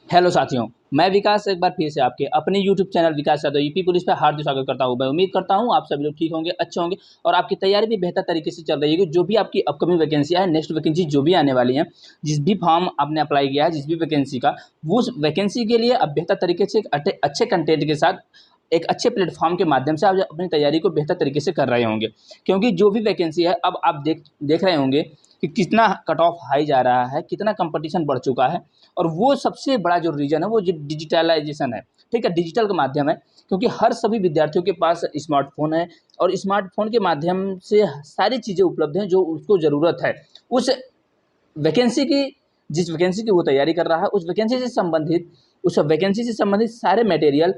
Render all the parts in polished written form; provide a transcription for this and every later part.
Hello साथियों, मैं विकास एक बार फिर से आपके अपने यूट्यूब चैनल विकास यादव यूपी पुलिस पर हार्दिक स्वागत करता हूं। मैं उम्मीद करता हूं आप सभी लोग ठीक होंगे, अच्छे होंगे और आपकी तैयारी भी बेहतर तरीके से चल रही है। जो भी आपकी अपकमिंग वैकेंसियां हैं, नेक्स्ट वैकेंसी जो भी आने वाली हैं, जिस भी फॉर्म आपने अप्लाई किया है, जिस भी वैकेंसी का, वो उस वैकेंसी के लिए आप बेहतर तरीके से एक अच्छे कंटेंट के साथ एक अच्छे प्लेटफॉर्म के माध्यम से आप अपनी तैयारी को बेहतर तरीके से कर रहे होंगे। क्योंकि जो भी वैकेंसी है, अब आप देख रहे होंगे कि कितना कट ऑफ हाई जा रहा है, कितना कंपटीशन बढ़ चुका है। और वो सबसे बड़ा जो रीज़न है वो डिजिटलाइजेशन है। ठीक है, डिजिटल का माध्यम है, क्योंकि हर सभी विद्यार्थियों के पास स्मार्टफ़ोन है और स्मार्टफ़ोन के माध्यम से सारी चीज़ें उपलब्ध हैं जो उसको ज़रूरत है। उस वैकेंसी की जिस वैकेंसी की वो तैयारी कर रहा है, उस वैकेंसी से संबंधित सारे मटेरियल,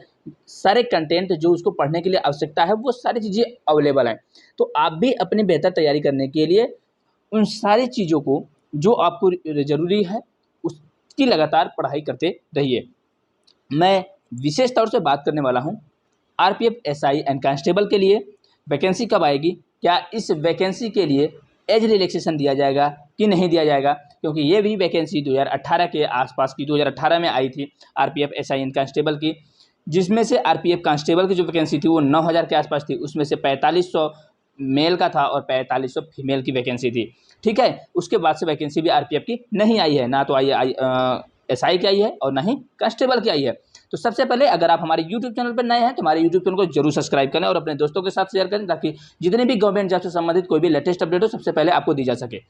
सारे कंटेंट जो उसको पढ़ने के लिए आवश्यकता है, वो सारी चीज़ें अवेलेबल हैं। तो आप भी अपनी बेहतर तैयारी करने के लिए उन सारी चीज़ों को, जो आपको ज़रूरी है, उसकी लगातार पढ़ाई करते रहिए। मैं विशेष तौर से बात करने वाला हूँ आरपीएफ, एसआई एंड कांस्टेबल के लिए वैकेंसी कब आएगी, क्या इस वैकेंसी के लिए एज रिलैक्सेशन दिया जाएगा कि नहीं दिया जाएगा। क्योंकि ये भी वैकेंसी 2018 के आसपास की 2018 में आई थी आरपीएफ, एसआई एंड कांस्टेबल की, जिसमें से आरपीएफ कांस्टेबल की जो वैकेंसी थी वो 9000 के आसपास थी। उसमें से 4500 मेल का था और 4500 फीमेल की वैकेंसी थी। ठीक है, उसके बाद से वैकेंसी भी आरपीएफ की नहीं आई है, ना तो एसआई की आई है और ना ही कांस्टेबल की आई है। तो सबसे पहले, अगर आप हमारे यूट्यूब चैनल पर नए हैं तो हमारे यूट्यूब चैनल को जरूर सब्सक्राइब करें और अपने दोस्तों के साथ शेयर करें, ताकि जितने भी गवर्नमेंट जॉब से संबंधित कोई भी लेटेस्ट अपडेट हो सबसे पहले आपको दी जा सके।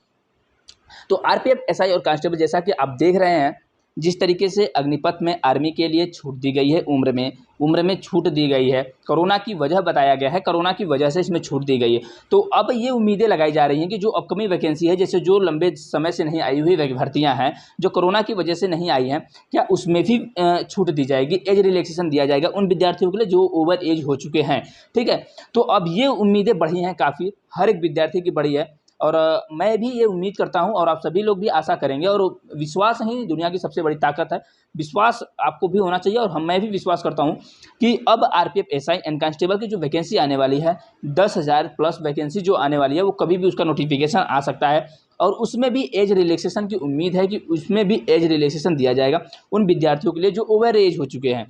तो आरपीएफ, एसआई और कांस्टेबल, जैसा कि आप देख रहे हैं, जिस तरीके से अग्निपथ में आर्मी के लिए छूट दी गई है, उम्र में छूट दी गई है, कोरोना की वजह बताया गया है, कोरोना की वजह से इसमें छूट दी गई है। तो अब ये उम्मीदें लगाई जा रही हैं कि जो अपकमिंग वैकेंसी है, जैसे जो लंबे समय से नहीं आई हुई भर्तियां हैं, जो कोरोना की वजह से नहीं आई हैं, क्या उसमें भी छूट दी जाएगी, एज रिलैक्सेशन दिया जाएगा उन विद्यार्थियों के लिए जो ओवर एज हो चुके हैं। ठीक है, तो अब ये उम्मीदें बढ़ी हैं, काफ़ी हर एक विद्यार्थी की बढ़ी है। और मैं भी ये उम्मीद करता हूँ और आप सभी लोग भी आशा करेंगे, और विश्वास ही दुनिया की सबसे बड़ी ताकत है। विश्वास आपको भी होना चाहिए और मैं भी विश्वास करता हूँ कि अब आरपीएफ, एसआई एंड कांस्टेबल की जो वैकेंसी आने वाली है, 10,000 प्लस वैकेंसी जो आने वाली है, वो कभी भी उसका नोटिफिकेशन आ सकता है। और उसमें भी एज रिलैक्सेशन की उम्मीद है कि उसमें भी एज रिलैक्सेशन दिया जाएगा उन विद्यार्थियों के लिए जो ओवर एज हो चुके हैं।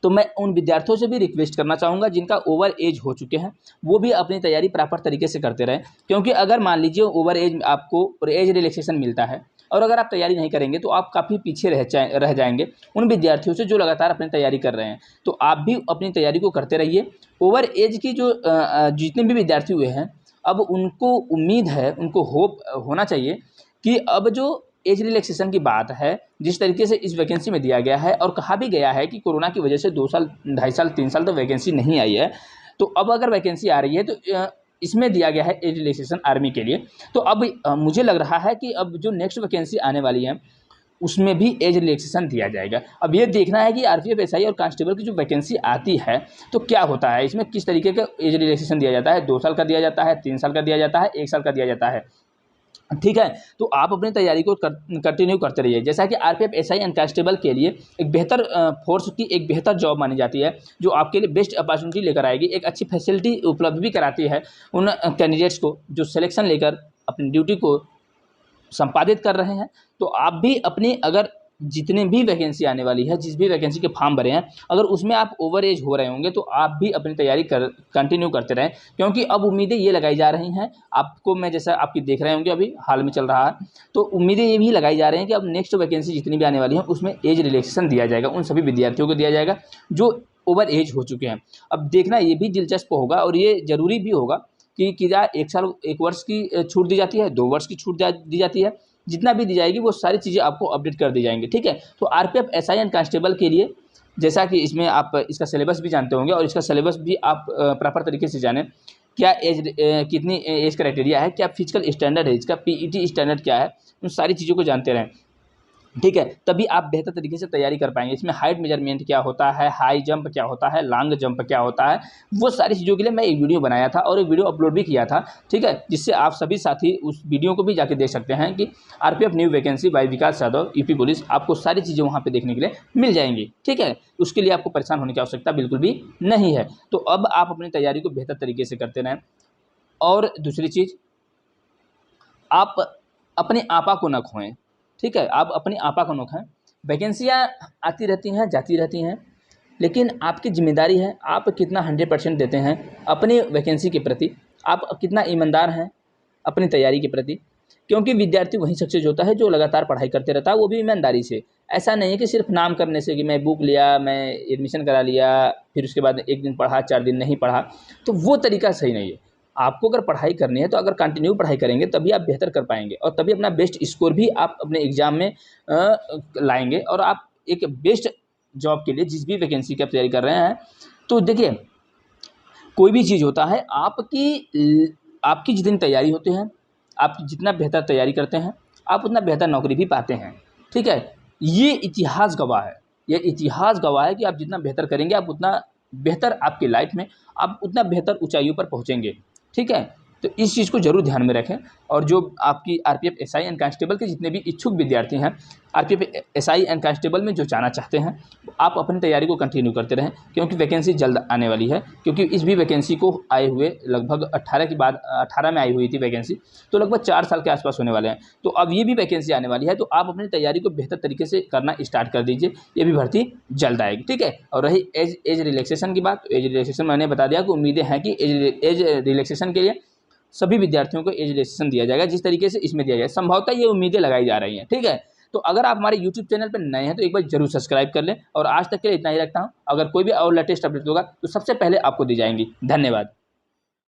तो मैं उन विद्यार्थियों से भी रिक्वेस्ट करना चाहूँगा जिनका ओवर एज हो चुके हैं, वो भी अपनी तैयारी प्रॉपर तरीके से करते रहें। क्योंकि अगर मान लीजिए ओवर एज आपको एज रिलैक्सेशन मिलता है और अगर आप तैयारी नहीं करेंगे तो आप काफ़ी पीछे रह जाएंगे उन विद्यार्थियों से जो लगातार अपनी तैयारी कर रहे हैं। तो आप भी अपनी तैयारी को करते रहिए। ओवर एज की जो जितने भी विद्यार्थी हुए हैं, अब उनको उम्मीद है, उनको होप होना चाहिए कि अब जो एज रिलैक्सेशन की बात है, जिस तरीके से इस वैकेंसी में दिया गया है और कहा भी गया है कि कोरोना की वजह से 2 साल, 2.5 साल, 3 साल तो वैकेंसी नहीं आई है, तो अब अगर वैकेंसी आ रही है तो इसमें दिया गया है एज रिलैक्सेशन आर्मी के लिए। तो अब मुझे लग रहा है कि अब जो नेक्स्ट वैकेंसी आने वाली है, उसमें भी एज रिलैक्सेशन दिया जाएगा। अब ये देखना है कि आरपीएफ, एसआई और कांस्टेबल की जो वैकेंसी आती है तो क्या होता है, इसमें किस तरीके का एज रिलैक्सेशन दिया जाता है। 2 साल का दिया जाता है, 3 साल का दिया जाता है, 1 साल का दिया जाता है। ठीक है, तो आप अपनी तैयारी को कंटिन्यू करते रहिए। जैसा कि आरपीएफ, एसआई एंड कांस्टेबल के लिए एक बेहतर फोर्स की एक बेहतर जॉब मानी जाती है, जो आपके लिए बेस्ट अपॉर्चुनिटी लेकर आएगी, एक अच्छी फैसिलिटी उपलब्ध भी कराती है उन कैंडिडेट्स को जो सिलेक्शन लेकर अपनी ड्यूटी को संपादित कर रहे हैं। तो आप भी अपनी, अगर जितने भी वैकेंसी आने वाली है, जिस भी वैकेंसी के फॉर्म भरे हैं, अगर उसमें आप ओवर एज हो रहे होंगे तो आप भी अपनी तैयारी कंटिन्यू करते रहें। क्योंकि अब उम्मीदें ये लगाई जा रही हैं आपको, मैं जैसा आपकी देख रहे होंगे अभी हाल में चल रहा है, तो उम्मीदें ये भी लगाई जा रही हैं कि अब नेक्स्ट वैकेंसी जितनी भी आने वाली है उसमें एज रिलैक्सेशन दिया जाएगा, उन सभी विद्यार्थियों को दिया जाएगा जो ओवर एज हो चुके हैं। अब देखना ये भी दिलचस्प होगा और ये ज़रूरी भी होगा कि क्या 1 साल, 1 वर्ष की छूट दी जाती है, 2 वर्ष की छूट दी जाती है, जितना भी दी जाएगी वो सारी चीज़ें आपको अपडेट कर दी जाएंगी। ठीक है, तो आरपीएफ, एसआई एंड कांस्टेबल के लिए, जैसा कि इसमें आप इसका सिलेबस भी जानते होंगे और इसका सिलेबस भी आप प्रॉपर तरीके से जानें। क्या कितनी एज क्राइटेरिया है, क्या फिजिकल स्टैंडर्ड है, इसका पीईटी स्टैंडर्ड क्या है, उन सारी चीज़ों को जानते रहें। ठीक है, तभी आप बेहतर तरीके से तैयारी कर पाएंगे। इसमें हाइट मेजरमेंट क्या होता है, हाई जंप क्या होता है, लॉन्ग जंप क्या होता है, वो सारी चीज़ों के लिए मैं एक वीडियो बनाया था और एक वीडियो अपलोड भी किया था। ठीक है, जिससे आप सभी साथी उस वीडियो को भी जाके देख सकते हैं कि आरपीएफ न्यू वैकेंसी बाय विकास यादव यूपी पुलिस, आपको सारी चीज़ें वहाँ पर देखने के लिए मिल जाएंगी। ठीक है, उसके लिए आपको परेशान होने की आवश्यकता बिल्कुल भी नहीं है। तो अब आप अपनी तैयारी को बेहतर तरीके से करते रहें। और दूसरी चीज़, आप अपने आपा को न खोएं। ठीक है, आप अपनी आपा को न खोएं। वैकेंसियाँ आती रहती हैं, जाती रहती हैं, लेकिन आपकी जिम्मेदारी है आप कितना 100% देते हैं अपनी वैकेंसी के प्रति, आप कितना ईमानदार हैं अपनी तैयारी के प्रति। क्योंकि विद्यार्थी वहीं सक्सेस होता है जो लगातार पढ़ाई करते रहता है, वो भी ईमानदारी से। ऐसा नहीं है कि सिर्फ नाम करने से कि मैं बुक लिया, मैं एडमिशन करा लिया, फिर उसके बाद 1 दिन पढ़ा, 4 दिन नहीं पढ़ा, तो वो तरीका सही नहीं है। आपको अगर पढ़ाई करनी है तो अगर कंटिन्यू पढ़ाई करेंगे तभी आप बेहतर कर पाएंगे और तभी अपना बेस्ट स्कोर भी आप अपने एग्ज़ाम में लाएंगे और आप एक बेस्ट जॉब के लिए जिस भी वैकेंसी की आप तैयारी कर रहे हैं। तो देखिए, कोई भी चीज़ होता है आपकी जितनी तैयारी होती है, आप जितना बेहतर तैयारी करते हैं, आप उतना बेहतर नौकरी भी पाते हैं। ठीक है, ये इतिहास गवाह है, ये इतिहास गवाह है कि आप जितना बेहतर करेंगे, आप उतना बेहतर आपकी लाइफ में आप उतना बेहतर ऊंचाइयों पर पहुंचेंगे। ठीक है, तो इस चीज़ को ज़रूर ध्यान में रखें। और जो आपकी आरपीएफ, एसआई एंड कांस्टेबल के जितने भी इच्छुक विद्यार्थी हैं, आरपीएफ, एसआई एंड कांस्टेबल में जो जाना चाहते हैं, आप अपनी तैयारी को कंटिन्यू करते रहें क्योंकि वैकेंसी जल्द आने वाली है। क्योंकि इस भी वैकेंसी को आए हुए लगभग 18 के बाद 18 में आई हुई थी वैकेंसी, तो लगभग 4 साल के आसपास होने वाले हैं। तो अब ये भी वैकेंसी आने वाली है, तो आप अपनी तैयारी को बेहतर तरीके से करना स्टार्ट कर दीजिए, ये भी भर्ती जल्द आएगी। ठीक है, और रही एज रिलैक्सेशन की बात, तो एज रिलैक्सेशन मैंने बता दिया कि उम्मीदें हैं कि एज रिलैक्सेशन के लिए सभी विद्यार्थियों को एज रिलैक्सेशन दिया जाएगा जिस तरीके से इसमें दिया जाए, संभवतः ये उम्मीदें लगाई जा रही हैं। ठीक है, तो अगर आप हमारे यूट्यूब चैनल पर नए हैं तो एक बार जरूर सब्सक्राइब कर लें। और आज तक के लिए इतना ही रखता हूं, अगर कोई भी और लेटेस्ट अपडेट होगा तो सबसे पहले आपको दी जाएंगी। धन्यवाद।